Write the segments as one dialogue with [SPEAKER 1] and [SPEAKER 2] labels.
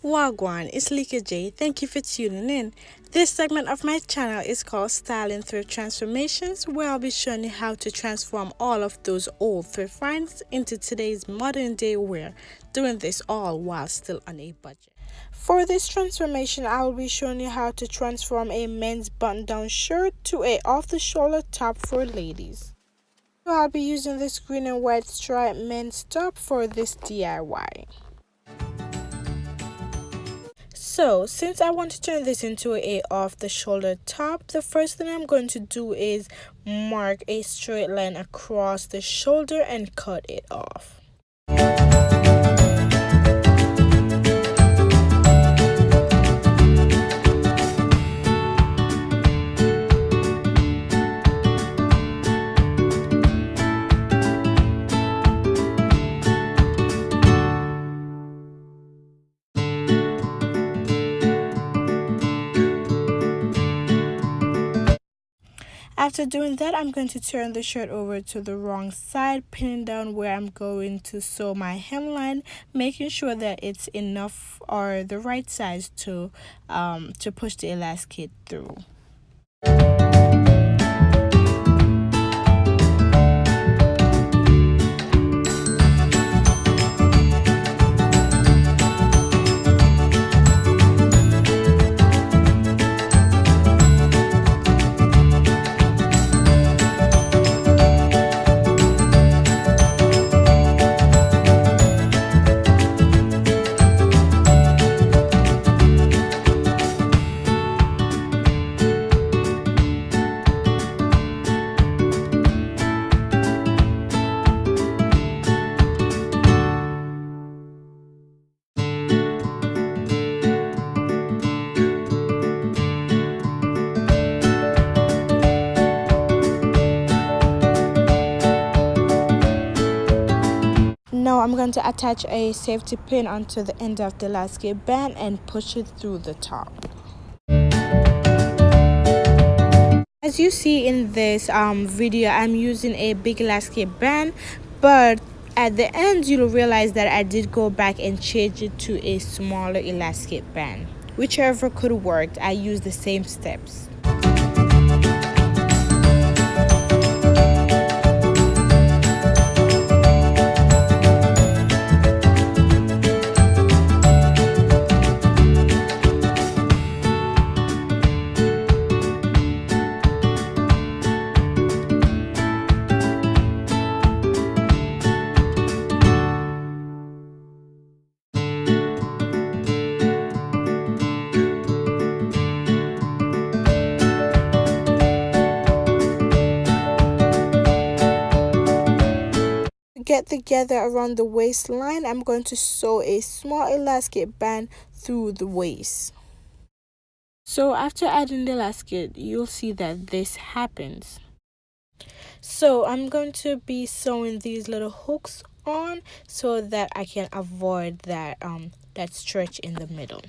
[SPEAKER 1] Wagwan, it's LeekaJai. Thank you for tuning in. This segment of my channel is called Styl'inThrift Transformations, where I'll be showing you how to transform all of those old thrift finds into today's modern day wear, doing this all while still on a budget. For this transformation, I will be showing you how to transform a men's button-down shirt to a off-the-shoulder top for ladies. So I'll be using this green and white striped men's top for this DIY. So, since I want to turn this into a off-the-shoulder top, the first thing I'm going to do is mark a straight line across the shoulder and cut it off. After doing that, I'm going to turn the shirt over to the wrong side, pinning down where I'm going to sew my hemline, making sure that it's enough or the right size to push the elastic through. Now I'm going to attach a safety pin onto the end of the elastic band and push it through the top. As you see in this video, I'm using a big elastic band, but at the end you'll realize that I did go back and change it to a smaller elastic band. Whichever could work, I used the same steps. Get together around the waistline, I'm going to sew a small elastic band through the waist. So after adding the elastic, you'll see that this happens. So I'm going to be sewing these little hooks on so that I can avoid that stretch in the middle.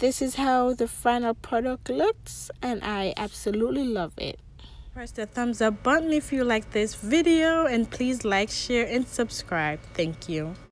[SPEAKER 1] this is how the final product looks, and I absolutely love it. Press the thumbs up button if you like this video, and please like, share, and subscribe. Thank you.